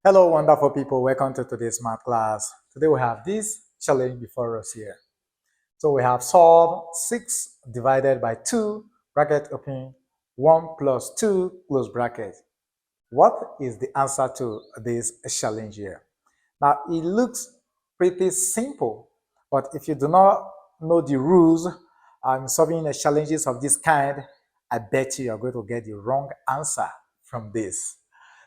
Hello, wonderful people. Welcome to today's math class. Today we have this challenge before us here. So we have solve 6 divided by 2, bracket open, 1 plus 2, close bracket. What is the answer to this challenge here? Now, it looks pretty simple, but if you do not know the rules solving the challenges of this kind, I bet you are going to get the wrong answer from this.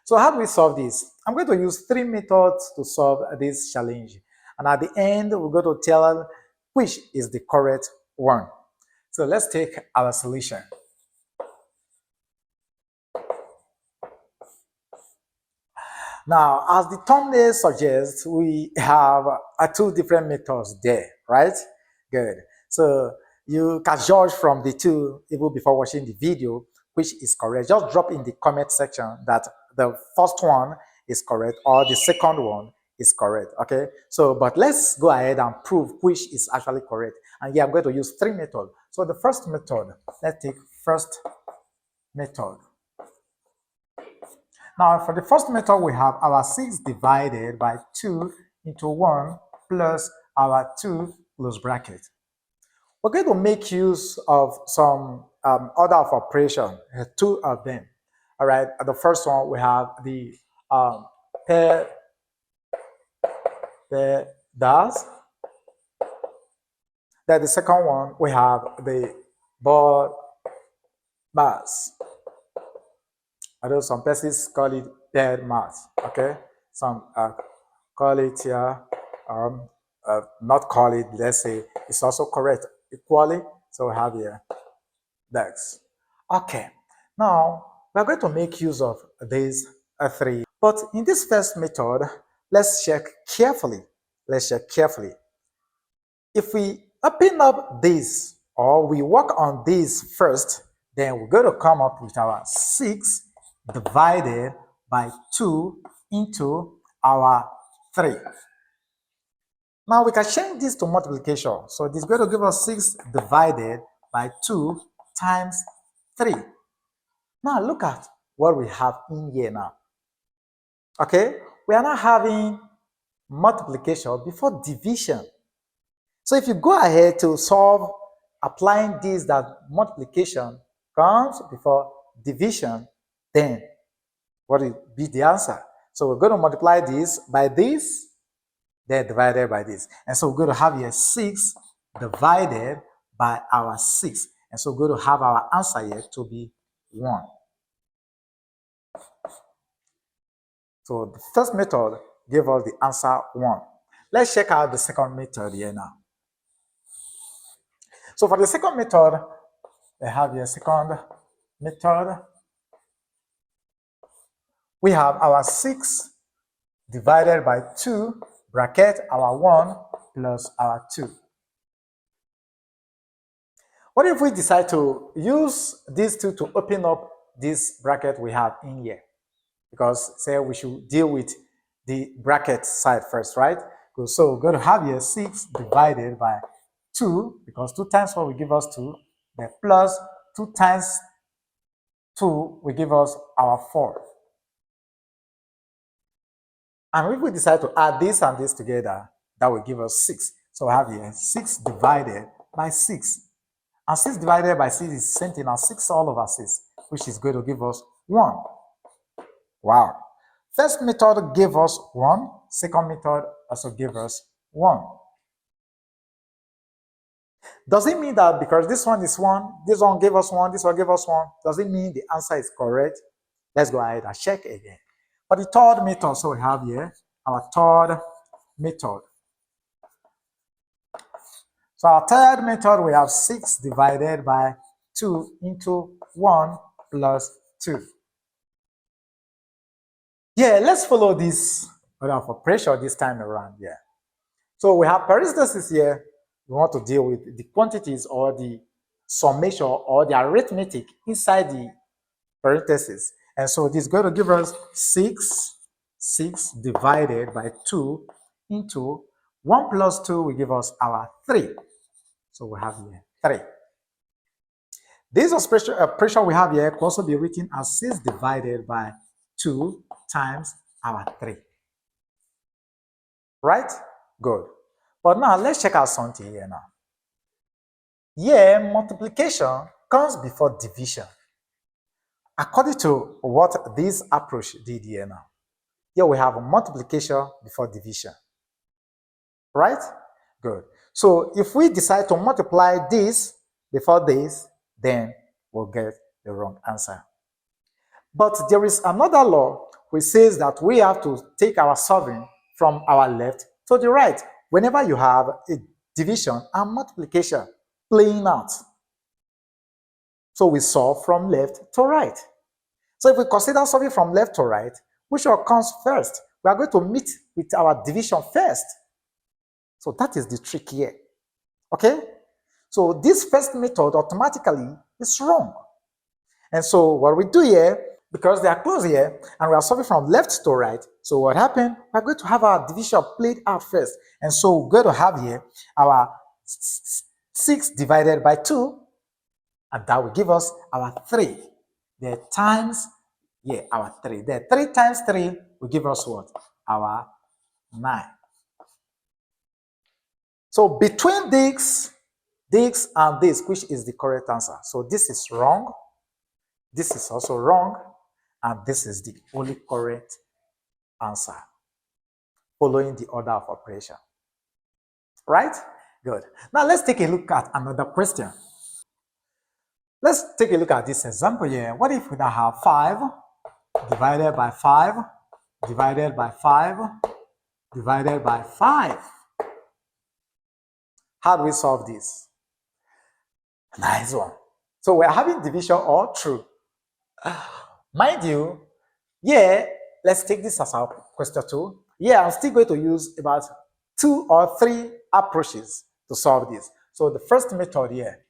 So how do we solve this? I'm going to use 3 methods to solve this challenge. And at the end, we're going to tell which is the correct one. So let's take our solution. Now, as the thumbnail suggests, we have 2 different methods there, right? Good. So you can judge from the two even before watching the video which is correct. Just drop in the comment section that the first one is correct or the second one is correct, okay? So, but let's go ahead and prove which is actually correct. And yeah, I'm going to use 3 methods. So the first method, let's take first method. Now, for the first method, we have our 6 divided by 2 into 1 plus our 2 close bracket. We're going to make use of some order of operation, 2 of them. All right, the first one, we have the PEMDAS. Then the second one, we have the BODMAS. Although some persons call it BODMAS, okay? Some call it here, not call it, let's say, it's also correct equally. So we have here DEX. Okay, now we're going to make use of these 3. But in this first method, let's check carefully. If we open up this or we work on this first, then we're going to come up with our 6 divided by 2 into our 3. Now we can change this to multiplication. So this is going to give us 6 divided by 2 times 3. Now look at what we have in here now. Okay, we are now having multiplication before division. So if you go ahead to solve applying this, that multiplication comes before division, then what will be the answer? So we're going to multiply this by this, then divided by this. And so we're going to have here 6 divided by our 6. And so we're going to have our answer here to be 1. So the first method gave us the answer 1. Let's check out the second method here now. So for the second method, we have here second method. We have our 6 divided by 2, bracket our 1 plus our 2. What if we decide to use these 2 to open up this bracket we have in here? Because say we should deal with the bracket side first, right? So we're going to have here 6 divided by 2, because 2 times 4 will give us 2, then plus 2 times 2 will give us our 4. And if we decide to add this and this together, that will give us 6. So we have here 6 divided by 6. And 6 divided by 6 is the same thing as 6 all over 6, which is going to give us 1. Wow. First method gave us 1. Second method also gave us 1. Does it mean that because this one is 1, this one gave us 1, this one gave us 1, does it mean the answer is correct? Let's go ahead and check again. For the third method, so we have here our third method. So our third method, we have 6 divided by 2 into 1 plus 2. Yeah, let's follow this order of operation this time around here. So we have parentheses here. We want to deal with the quantities or the summation or the arithmetic inside the parentheses. And so this is going to give us 6 divided by 2 into 1 plus 2 will give us our 3. So we have here 3. This expression we have here can also be written as 6 divided by 2 times our 3. Right? Good. But now let's check out something here now. Here, multiplication comes before division. According to what this approach did here now. Here we have multiplication before division. Right? Good. So if we decide to multiply this before this, then we'll get the wrong answer. But there is another law which says that we have to take our solving from our left to the right whenever you have a division and multiplication playing out. So we solve from left to right. So if we consider solving from left to right, which one comes first? We are going to meet with our division first. So that is the trick here. Okay? So this first method automatically is wrong. And so what we do here, because they are close here, and we are solving from left to right, so what happened? We're going to have our division played out first. And so we're going to have here our 6 divided by 2, and that will give us our 3. The times, our 3. The 3 times 3 will give us what? Our 9. So between this and this, which is the correct answer? So this is wrong. This is also wrong. And this is the only correct answer, following the order of operation. Right? Good. Now let's take a look at another question. Let's take a look at this example here. What if we now have 5 divided by 5 divided by 5 divided by 5? How do we solve this? Nice one. So we're having division all true. Mind you, let's take this as our question 2. I'm still going to use about 2 or 3 approaches to solve this. So the first method here,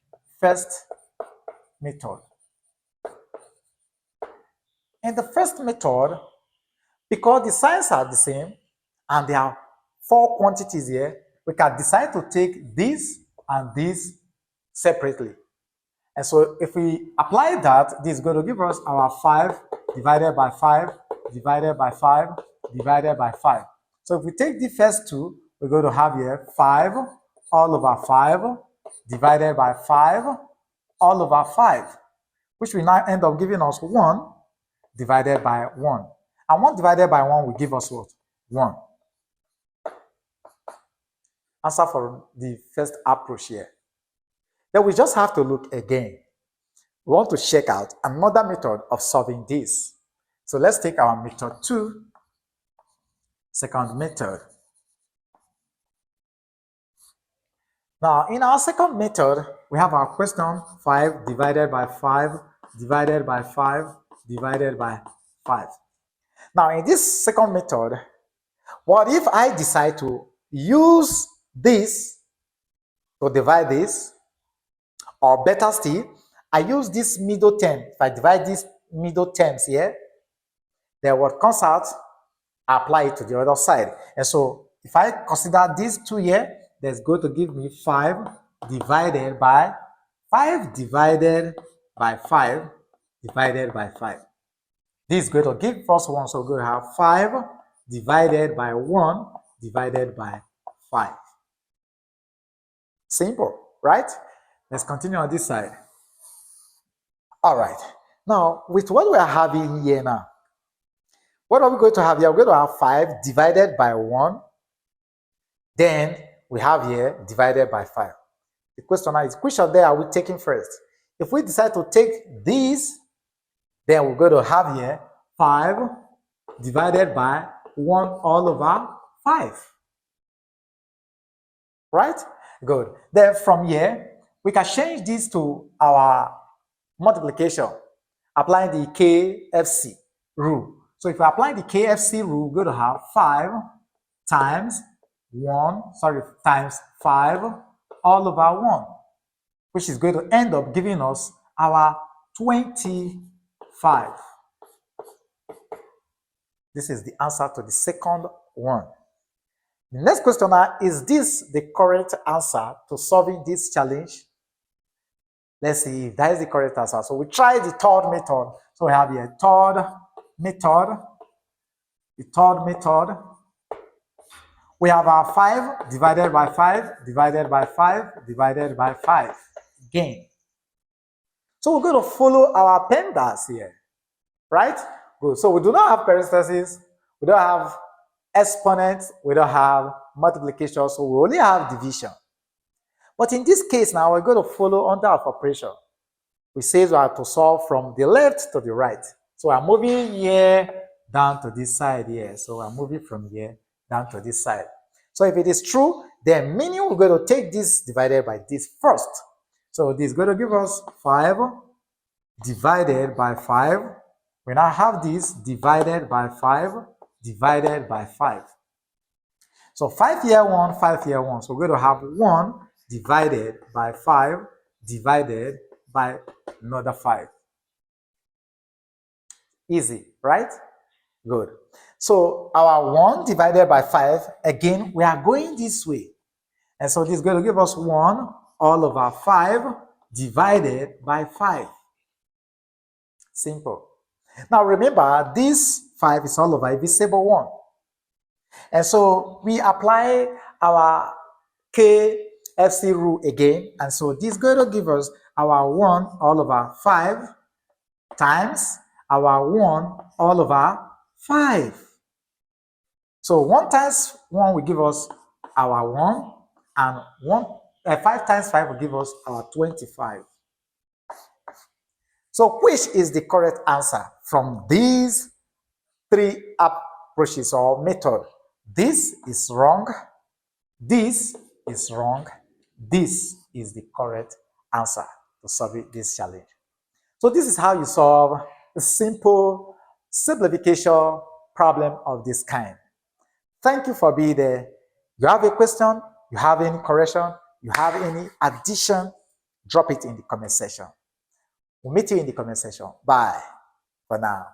In the first method, because the signs are the same and there are 4 quantities here, we can decide to take this and this separately. And so if we apply that, this is going to give us our 5 divided by 5 divided by 5 divided by 5. So if we take the first 2, we're going to have here 5 all over 5 divided by 5 all over 5, which will now end up giving us 1 divided by 1. And 1 divided by 1 will give us what? 1. Answer for the first approach here. Then we just have to look again. We want to check out another method of solving this. So let's take our method 2, second method. Now, in our second method, we have our question 5 divided by 5 divided by 5 divided by 5. Now, in this second method, what if I decide to use this to divide this? Or better still, I use this middle term. If I divide these middle terms here, then what comes out, I apply it to the other side. And so if I consider these 2 here, that's going to give me 5 divided by 5 divided by 5 divided by 5. This is going to give us 1, so we're going to have 5 divided by 1 divided by 5. Simple, right? Let's continue on this side. All right. Now, with what we are having here now, what are we going to have here? We're going to have 5 divided by 1. Then we have here divided by 5. The question now is, which of them are we taking first? If we decide to take these, then we're going to have here 5 divided by 1 all over 5. Right? Good. Then from here, we can change this to our multiplication, applying the KFC rule. So if we apply the KFC rule, we're going to have 5 times 5 all over 1, which is going to end up giving us our 25. This is the answer to the second one. The next question now, is this the correct answer to solving this challenge? Let's see if that is the correct answer. So we try the third method. So we have here third method. The third method, We have our 5 divided by 5 divided by 5 divided by 5 again. So we're going to follow our PEMDAS here, right? Good. So we do not have parentheses, we don't have exponents, we don't have multiplication, so we only have division. But in this case now, we're going to follow under of operation. We say we have to solve from the left to the right. So I'm moving here down to this side here. So I'm moving from here down to this side. So if it is true, then meaning we're going to take this divided by this first. So this is going to give us 5 divided by 5. We now have this divided by 5 divided by 5. So 5 here 1, 5 here 1. So we're going to have 1 divided by 5 divided by another 5. Easy, right? Good. So our 1 divided by 5, again, we are going this way. And so this is going to give us 1 all over 5 divided by 5. Simple. Now remember, this 5 is all over a visible 1. And so we apply our KFC rule again. And so this is going to give us our 1 all over 5 times our 1 all over 5. So 1 times 1 will give us our 1, and 5 times 5 will give us our 25. So which is the correct answer from these 3 approaches or method? This is wrong, this is wrong, this is the correct answer to solve this challenge. So this is how you solve a simple simplification problem of this kind. Thank you for being there. You have a question, you have any correction, you have any addition, drop it in the comment section. We'll meet you in the comment section. Bye for now.